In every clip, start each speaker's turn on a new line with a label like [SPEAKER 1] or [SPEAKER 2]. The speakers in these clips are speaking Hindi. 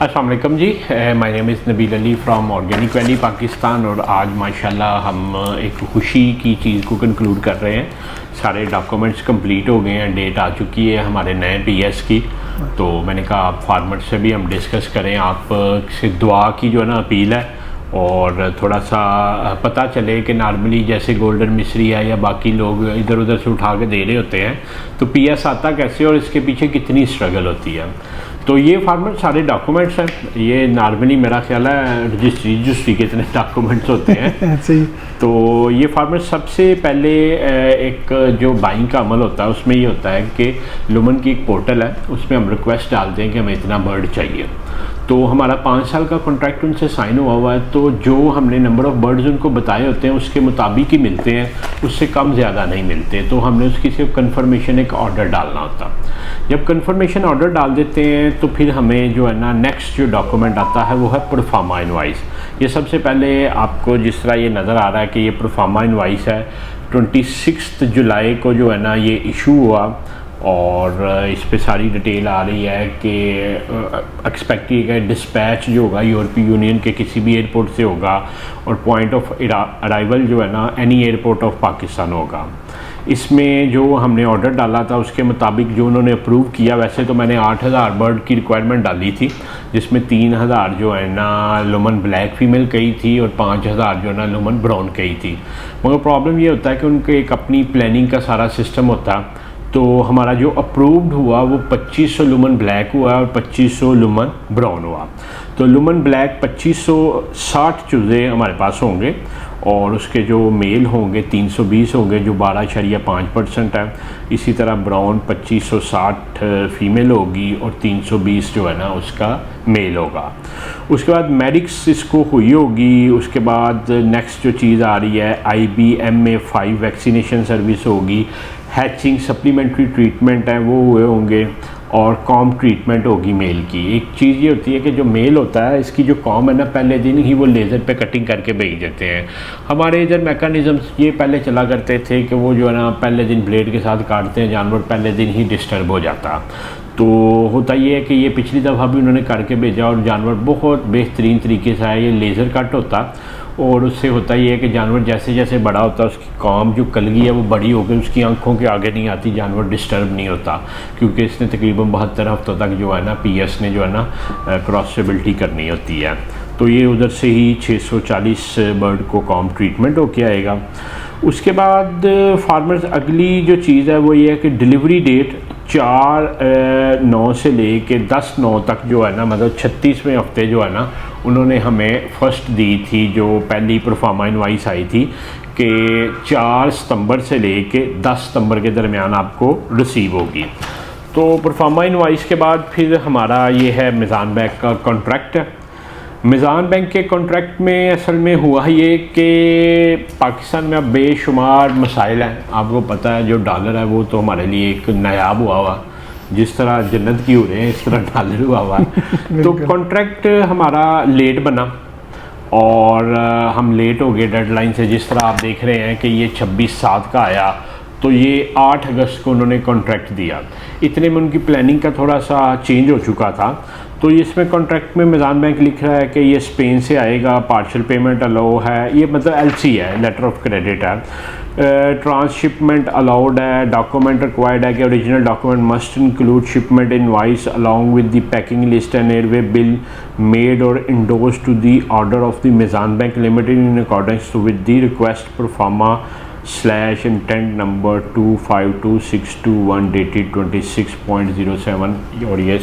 [SPEAKER 1] अस्सलाम वालेकुम जी, my name is Nabeel Ali from organic valley Pakistan. और आज माशाल्लाह हम एक खुशी की चीज़ को कंक्लूड कर रहे हैं। सारे डॉक्यूमेंट्स कंप्लीट हो गए हैं, डेट आ चुकी है हमारे नए पीएस की। तो मैंने कहा आप फार्मर से भी हम डिस्कस करें, आप से दुआ की जो है ना अपील है, और थोड़ा सा पता चले कि नॉर्मली जैसे गोल्डन मिस्री है या बाकी लोग इधर उधर से उठा के दे रहे होते हैं, तो पीएस आता कैसे और इसके पीछे कितनी स्ट्रगल होती है। तो ये फार्मर सारे डॉक्यूमेंट्स हैं, ये नॉर्मली मेरा ख्याल है रजिस्ट्री के इतने डॉक्यूमेंट्स होते हैं।
[SPEAKER 2] सही।
[SPEAKER 1] तो ये फार्मर सबसे पहले एक जो बाइंग का अमल होता है उसमें ये होता है कि लुमन की एक पोर्टल है, उसमें हम रिक्वेस्ट डालते हैं कि हमें इतना बर्ड चाहिए। तो हमारा 5 साल का कॉन्ट्रैक्ट उनसे साइन हुआ है, तो जो हमने नंबर ऑफ़ बर्ड्स उनको बताए होते हैं उसके मुताबिक ही मिलते हैं, उससे कम ज़्यादा नहीं मिलते। तो हमने उसकी सिर्फ कन्फर्मेशन एक ऑर्डर डालना होता। जब कन्फर्मेशन ऑर्डर डाल देते हैं तो फिर हमें जो है ना नेक्स्ट जो डॉक्यूमेंट आता है वो है प्रोफार्मा इनवाइस। ये सबसे पहले आपको जिस तरह ये नज़र आ रहा है कि ये प्रोफार्मा इनवाइस है, 26 जुलाई को जो है ना ये इशू हुआ, और इस पे सारी डिटेल आ रही है कि एक्सपेक्ट किया गया डिस्पैच जो होगा यूरोपीय यूनियन के किसी भी एयरपोर्ट से होगा, और पॉइंट ऑफ अराइवल जो है ना एनी एयरपोर्ट ऑफ पाकिस्तान होगा। इसमें जो हमने ऑर्डर डाला था उसके मुताबिक जो उन्होंने अप्रूव किया, वैसे तो मैंने 8000 बर्ड की रिक्वायरमेंट डाली थी, जिसमें 3000 जो है ना लुमन ब्लैक फीमेल कही थी और 5000 जो है ना लुमन ब्राउन कही थी। मगर प्रॉब्लम ये होता है कि उनके एक अपनी प्लानिंग का सारा सिस्टम होता। तो हमारा जो अप्रूव्ड हुआ वो 2500 लुमन ब्लैक हुआ और 2500 लुमन ब्राउन हुआ। तो लुमन ब्लैक 2560 चूज़े हमारे पास होंगे, और उसके जो मेल होंगे 320 होंगे जो 12.5% है। इसी तरह ब्राउन 2560 फीमेल होगी और 320 जो है ना उसका मेल होगा। उसके बाद मेडिक्स इसको हुई होगी। उसके बाद नेक्स्ट जो चीज़ आ रही है IBMA5 वैक्सीनेशन सर्विस होगी, हैचिंग सप्लीमेंट्री ट्रीटमेंट है वो हुए होंगे, और कॉम ट्रीटमेंट होगी मेल की। एक चीज़ ये होती है कि जो मेल होता है इसकी जो कॉम है ना पहले दिन ही वो लेज़र पे कटिंग करके भेज देते हैं। हमारे इधर मैकेनिज़म्स ये पहले चला करते थे कि वो जो है ना पहले दिन ब्लेड के साथ काटते हैं जानवर, पहले दिन ही डिस्टर्ब हो जाता। तो होता ये है कि ये पिछली दफ़ा भी उन्होंने करके भेजा और जानवर बहुत बेहतरीन तरीके से आया। ये लेज़र कट होता, और उससे होता ये है कि जानवर जैसे जैसे बड़ा होता है उसकी कॉम जो कलगी है वो बड़ी हो गई, उसकी आंखों के आगे नहीं आती, जानवर डिस्टर्ब नहीं होता, क्योंकि इसने तकरीबन 72 हफ्तों तक जो है ना पीएस ने जो है ना क्रॉसेबिलिटी करनी होती है। तो ये उधर से ही 640 बर्ड को कॉम ट्रीटमेंट होके आएगा। उसके बाद फार्मर्स अगली जो चीज़ है वो ये है कि डिलीवरी डेट 4/9 से ले के 10/9 तक जो है ना, मतलब 36वें हफ्ते जो है ना उन्होंने हमें फर्स्ट दी थी। जो पहली प्रोफार्मा इनवाइस आई थी कि 4 सितंबर से ले के 10 सितंबर के दरमियान आपको रिसीव होगी। तो प्रोफार्मा इनवाइस के बाद फिर हमारा ये है मिज़ान बैंक का कॉन्ट्रैक्ट है। मिज़ान बैंक के कॉन्ट्रैक्ट में असल में हुआ ये कि पाकिस्तान में अब बेशुमार मसाइल हैं। आपको पता है जो डॉलर है वो तो हमारे लिए एक नायाब हुआ, जिस तरह जन्नत की हो रहे हैं इस तरह डॉलर हुआ है। तो कॉन्ट्रैक्ट हमारा लेट बना और हम लेट हो गए डेडलाइन से। जिस तरह आप देख रहे हैं कि ये 26/7 का आया, तो ये 8 अगस्त को उन्होंने कॉन्ट्रैक्ट दिया। इतने में उनकी प्लानिंग का थोड़ा सा चेंज हो चुका था। तो इसमें कॉन्ट्रैक्ट में मिज़ान बैंक लिख रहा है कि ये स्पेन से आएगा, पार्शियल पेमेंट अलाउ है, ये मतलब LC है, लेटर ऑफ क्रेडिट है, ट्रांसशिपमेंट अलाउड है, डॉक्यूमेंट रिक्वायर्ड है कि original document must include shipment invoice along with the packing list and airway bill made और endorse to the order of the Mizan bank limited in accordance with the request proforma /indent number 252621 dated 26.07, और ये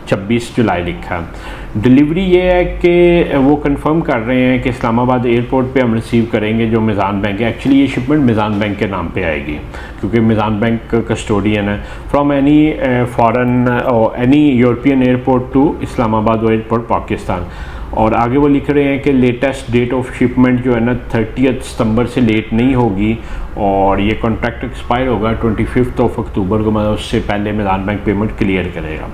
[SPEAKER 1] 26 जुलाई लिखा है। डिलीवरी ये है कि वो कंफर्म कर रहे हैं कि इस्लामाबाद एयरपोर्ट पे हम रिसीव करेंगे जो मिज़ान बैंक है। एक्चुअली ये शिपमेंट मिज़ान बैंक के नाम पे आएगी, क्योंकि मिज़ान बैंक कस्टोडियन है। फ्रॉम एनी फॉरेन और any European airport to Islamabad airport Pakistan. और आगे वो लिख रहे हैं कि लेटेस्ट डेट ऑफ शिपमेंट जो है ना 30 सितंबर से लेट नहीं होगी, और ये कॉन्ट्रैक्ट एक्सपायर होगा 25 अक्टूबर को, मतलब उससे पहले मिज़ान बैंक पेमेंट क्लियर करेगा।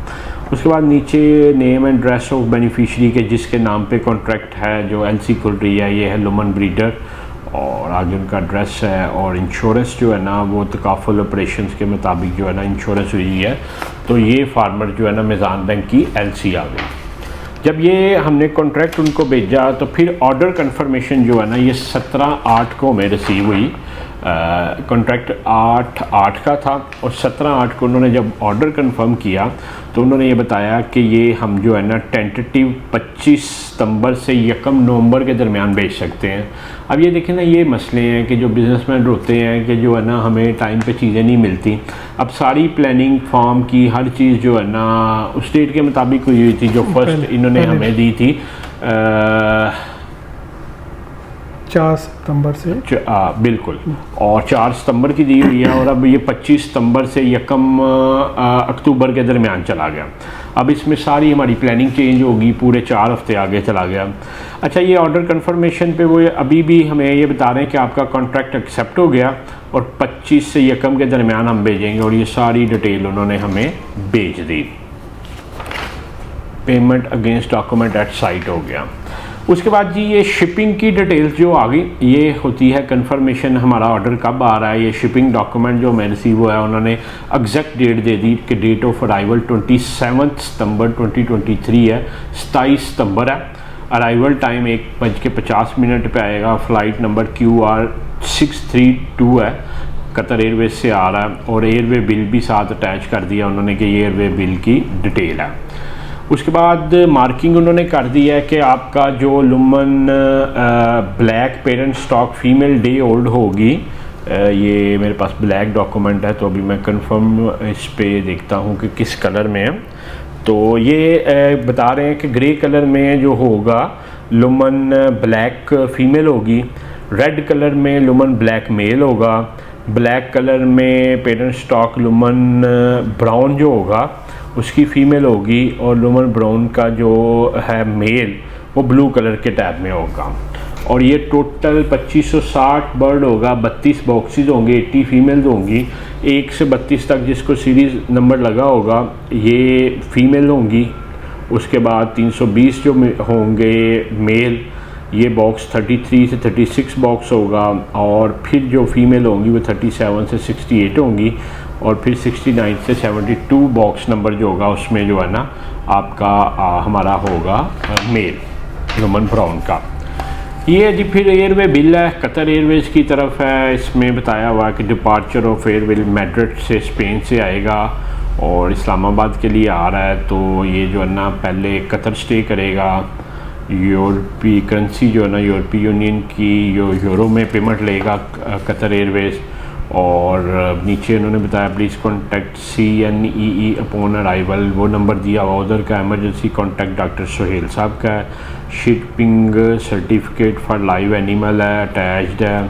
[SPEAKER 1] उसके बाद नीचे name and address of beneficiary के जिसके नाम पे कॉन्ट्रैक्ट है, जो LC खुल रही है, ये है लुमन ब्रीडर, और आगे उनका एड्रेस है। और इंश्योरेंस जो है ना वो तकाफुल ऑपरेशंस के मुताबिक जो है ना इंश्योरेंस हुई है। तो ये फार्मर जो है ना मिज़ान बैंक की LC आ गई। जब ये हमने कॉन्ट्रैक्ट उनको भेजा तो फिर ऑर्डर कंफर्मेशन जो है ना ये 17/8 को हमें रिसीव हुई। कॉन्ट्रैक्ट 8/8 का था और 17/8 को उन्होंने जब ऑर्डर कंफर्म किया तो उन्होंने ये बताया कि ये हम जो है ना टेंटेटिव 25 सितंबर से 1 नवंबर के दरमियान बेच सकते हैं। अब ये देखें ना, ये मसले हैं कि जो बिज़नेसमैन होते हैं कि जो है ना हमें टाइम पे चीज़ें नहीं मिलती। अब सारी प्लानिंग फार्म की हर चीज़ जो है ना उस डेट के मुताबिक हुई हुई थी जो फर्स्ट इन्होंने हमें दी थी
[SPEAKER 2] 4 सितंबर से।
[SPEAKER 1] बिल्कुल, और 4 सितंबर की दी हुई है और अब ये 25 सितंबर से 1 अक्टूबर के दरमियान चला गया। अब इसमें सारी हमारी प्लानिंग चेंज होगी, पूरे 4 हफ्ते आगे चला गया। अच्छा, ये ऑर्डर कंफर्मेशन पे वो अभी भी हमें ये बता रहे हैं कि आपका कॉन्ट्रैक्ट एक्सेप्ट हो गया और 25 से 1 के दरमियान हम भेजेंगे, और ये सारी डिटेल उन्होंने हमें भेज दी। Payment against document at sight हो गया। उसके बाद जी ये शिपिंग की डिटेल्स जो आ गई, ये होती है कंफर्मेशन हमारा ऑर्डर कब आ रहा है। ये शिपिंग डॉक्यूमेंट जो हमें रिसीव हुआ है उन्होंने एग्जैक्ट डेट दे दी कि डेट ऑफ अराइवल 27 सितंबर 2023 है, 27 सितंबर है। अराइवल टाइम 1:50 पे आएगा। फ़्लाइट नंबर QR 632 है, कतर एयरवेज से आ रहा है, और एयरवे बिल भी साथ अटैच कर दिया उन्होंने कि ये एयरवे बिल की डिटेल है। उसके बाद मार्किंग उन्होंने कर दी है कि आपका जो Lohmann black parent stock female day old होगी, ये मेरे पास ब्लैक डॉक्यूमेंट है तो अभी मैं कंफर्म इस पे देखता हूँ कि किस कलर में है। तो ये बता रहे हैं कि ग्रे कलर में जो होगा लुमन ब्लैक फीमेल होगी, रेड कलर में लुमन ब्लैक मेल होगा, ब्लैक कलर में पेरेंट स्टॉक लुमन ब्राउन जो होगा उसकी फ़ीमेल होगी, और लुमन ब्राउन का जो है मेल वो ब्लू कलर के टैब में होगा। और ये टोटल 2560 बर्ड होगा, 32 बॉक्सेस होंगे, 80 फीमेल्स होंगी। 1 से 32 तक जिसको सीरीज़ नंबर लगा होगा ये फीमेल होंगी। उसके बाद 320 जो होंगे मेल, ये बॉक्स 33 से 36 बॉक्स होगा, और फिर जो फीमेल होंगी वो 37 से 68 होंगी, और फिर 69 से 72 बॉक्स नंबर जो होगा उसमें जो है ना आपका हमारा होगा मेल लुमन ब्राउन का। ये जी फिर एयरवे बिल है, कतर एयरवेज की तरफ है। इसमें बताया हुआ है कि डिपार्चर ऑफ एयरवे मैड्रिड से स्पेन से आएगा और इस्लामाबाद के लिए आ रहा है। तो ये जो है ना पहले कतर स्टे करेगा। यूरोपीय करेंसी जो है ना यूरोपीय यूनियन की यूरो में पेमेंट लेगा कतर एयरवेज। और नीचे उन्होंने बताया please contact CNEE upon arrival, वो नंबर दिया हुआ उधर का। एमरजेंसी कॉन्टैक्ट डॉक्टर सोहेल साहब का है। Shipping certificate for live animal है, अटैच्ड है।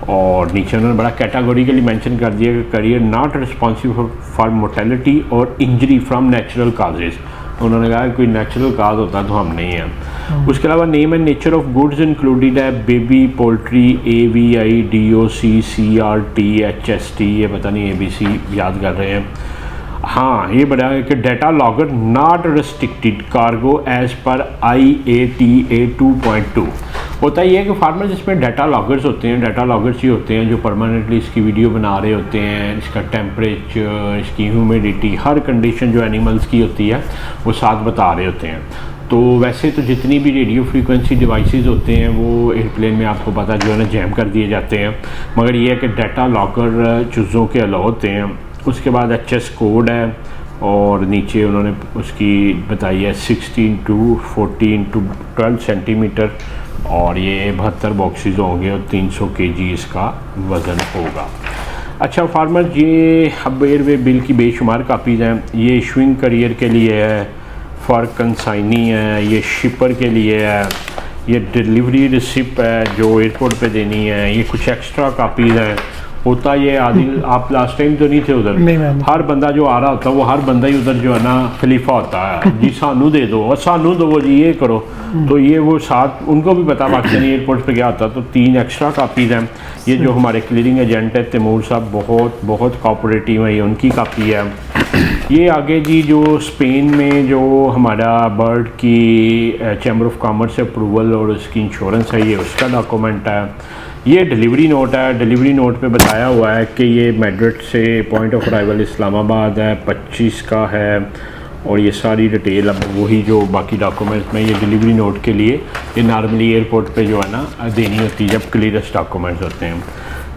[SPEAKER 1] और नीचे उन्होंने बड़ा कैटेगोरिकली मेंशन कर दिया कि career not responsible for mortality और इंजरी फ्रॉम नेचुरल काजेज़। उन्होंने कहा कोई नेचुरल काज होता तो हम नहीं हैं। उसके अलावा name and nature of goods included है baby poultry AVI DOC CRT HST, ये पता नहीं ABC याद कर रहे हैं। हाँ, ये बता है कि data logger not restricted cargo as per IATA 2.2। होता ही है कि फार्मर जिसमें डाटा लॉगर्स होते हैं, डाटा लॉगर्स ही होते हैं जो परमानेंटली इसकी वीडियो बना रहे होते हैं, इसका टेम्परेचर, इसकी ह्यूमिडिटी, हर कंडीशन जो एनिमल्स की होती है वो साथ बता रहे होते हैं। तो वैसे तो जितनी भी रेडियो फ्रीक्वेंसी डिवाइसेस होते हैं वो एयरप्लेन में आपको पता जो है ना जैम कर दिए जाते हैं, मगर ये है कि डाटा लॉगर चीज़ों के अलाउ होते हैं। उसके बाद HS कोड है, और नीचे उन्होंने उसकी बताई है 16 to 14 to 12 सेंटीमीटर, और ये 72 बॉक्सेस होंगे और 300 kg इसका वज़न होगा। अच्छा फार्मर, ये अब एयरवे बिल की बेशुमार कापीज़ हैं। ये इशूइंग करियर के लिए है, फॉर कंसाइनी है, ये शिपर के लिए है, ये डिलीवरी रिसिप्ट है जो एयरपोर्ट पे देनी है, ये कुछ एक्स्ट्रा कापीज़ हैं। होता ये आदिल, आप लास्ट टाइम तो नहीं थे उधर, हर बंदा जो आ रहा होता है वो हर बंदा ही उधर जो है ना खलीफा होता है जी, सानू दे दो और सानू दो जी, ये करो। तो ये वो साथ उनको भी पता पाकिस्तानी एयरपोर्ट पे गया होता, तो 3 एक्स्ट्रा कापीज़ हैं। ये जो हमारे क्लियरिंग एजेंट है तैमूर साहब, बहुत बहुत कोऑपरेटिव है, ये उनकी कापी है। ये आगे जी जो स्पेन में जो हमारा बर्ड की चैम्बर ऑफ कॉमर्स से अप्रूवल और उसकी इंश्योरेंस है, ये उसका डॉक्यूमेंट है। ये डिलीवरी नोट है। डिलीवरी नोट पे बताया हुआ है कि ये मैड्रिड से पॉइंट ऑफ अराइवल इस्लामाबाद है, 25 का है, और ये सारी डिटेल अब वही जो बाकी डॉक्यूमेंट्स में ये डिलीवरी नोट के लिए ये नॉर्मली एयरपोर्ट पे जो है ना देनी होती है जब क्लियरेंस डॉक्यूमेंट्स होते हैं।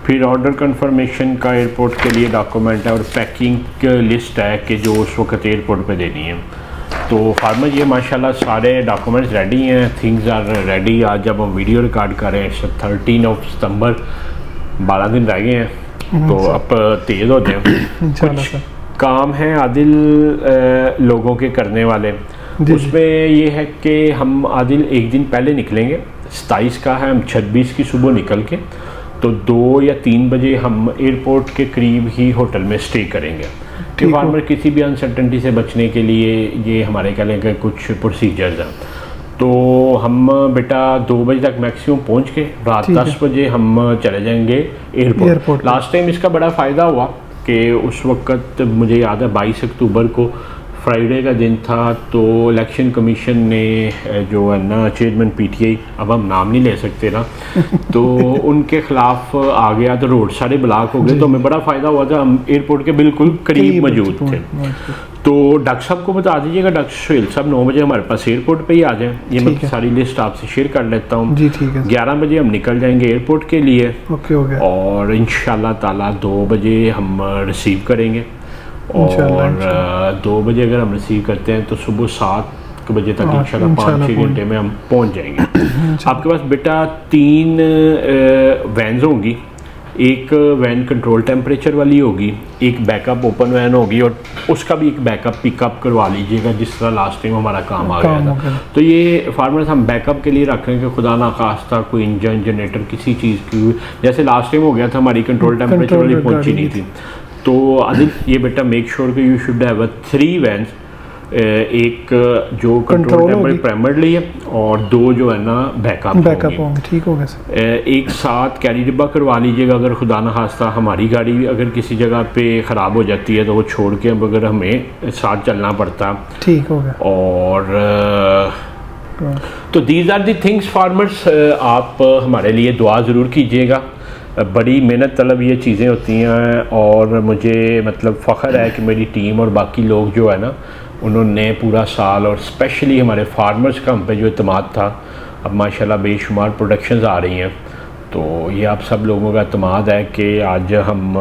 [SPEAKER 1] फिर ऑर्डर कंफर्मेशन का एयरपोर्ट के लिए डॉक्यूमेंट है और पैकिंग लिस्ट है कि जो उस वक्त एयरपोर्ट पे देनी है। तो फार्मर ये माशाल्लाह सारे डॉक्यूमेंट्स रेडी हैं, थिंग्स आर रेडी। आज जब हम वीडियो रिकॉर्ड कर रहे हैं 13 सितंबर, 12 दिन रह गए हैं तो अब तेज़ हो जाए। कुछ काम है आदिल लोगों के करने वाले, उसमें ये है कि हम आदिल एक दिन पहले निकलेंगे, 27 का है, हम 26 की सुबह निकल के तो 2 या 3 बजे हम एयरपोर्ट के करीब ही होटल में स्टे करेंगे। कि फार्मर किसी भी अनसर्टेनिटी से बचने के लिए ये हमारे कह लें कि कुछ प्रोसीजर्स हैं। तो हम बेटा 2 बजे तक मैक्सिमम पहुंच के रात 10 बजे हम चले जाएंगे एयरपोर्ट। लास्ट टाइम इसका बड़ा फ़ायदा हुआ कि उस वक्त मुझे याद है 22 अक्टूबर को फ्राइडे का दिन था, तो इलेक्शन कमीशन ने जो है ना चेयरमैन पीटीआई, अब हम नाम नहीं ले सकते ना, तो उनके खिलाफ आ गया तो रोड सारे ब्लॉक हो गए। तो हमें बड़ा फ़ायदा हुआ था, हम एयरपोर्ट के बिल्कुल करीब मौजूद थे। तो डॉक्टर साहब को बता दीजिएगा, डॉक्टर सुहेल साहब 9 बजे हमारे पास एयरपोर्ट पे ही आ जाएं। ये मैं सारी लिस्ट आपसे शेयर कर लेता हूँ जी। ठीक है, 11 बजे हम निकल जाएंगे एयरपोर्ट के लिए। ओके हो गया। और इंशाल्लाह ताला 2 बजे हम रिसीव करेंगे और 2 बजे अगर हम रिसीव करते हैं तो सुबह 7 बजे तक इंशाल्लाह 5-6 घंटे में हम पहुंच जाएंगे। आपके पास बेटा 3 वैन्स होंगी, एक वैन कंट्रोल टेम्परेचर वाली होगी, एक बैकअप ओपन वैन होगी और उसका भी एक बैकअप पिकअप करवा लीजिएगा जिस तरह लास्ट टाइम हमारा काम आ गया था। तो ये फार्मर्स हम बैकअप के लिए रख रहे हैं कि खुदा ना खास्ता कोई इंजन जनरेटर किसी चीज़ की, जैसे लास्ट टाइम हो गया था हमारी कंट्रोल टेम्परेचर वाली पहुंची नहीं थी। तो आदिल ये बेटा मेक श्योर कि यू शुड हैव 3 वैन्स, एक जो कंट्रोल टेम्परेचर प्राइमरली है और 2 जो है ना बैकअप होंगे। ठीक हो गया सर। एक साथ कैरी डिब्बा करवा लीजिएगा, अगर खुदा न खास्ता हमारी गाड़ी अगर किसी जगह पे ख़राब हो जाती है तो वो छोड़ के अब अगर हमें साथ चलना पड़ता। ठीक हो गया। और तो these are the things farmers, आप हमारे लिए दुआ ज़रूर कीजिएगा। बड़ी मेहनत तलब ये चीज़ें होती हैं और मुझे मतलब फ़ख्र है कि मेरी टीम और बाकी लोग जो है ना उन्होंने पूरा साल, और स्पेशली हमारे फार्मर्स का हम पे जो एतमाद था, अब माशाल्लाह बेशुमार प्रोडक्शंस आ रही हैं। तो ये आप सब लोगों का एतमाद है कि आज हम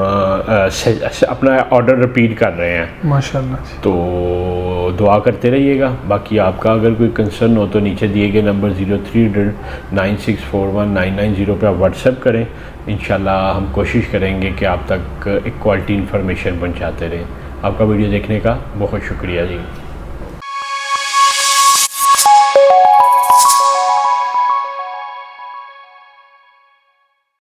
[SPEAKER 1] अपना ऑर्डर रिपीट कर रहे हैं माशाल्लाह। तो दुआ करते रहिएगा। बाकी आपका अगर कोई कंसर्न हो तो नीचे दिए गए नंबर 0396419990 पे आप व्हाट्सएप करें। इंशाल्लाह हम कोशिश करेंगे कि आप तक एक क्वालिटी इन्फॉर्मेशन पहुंचाते रहें। आपका वीडियो देखने का बहुत शुक्रिया जी।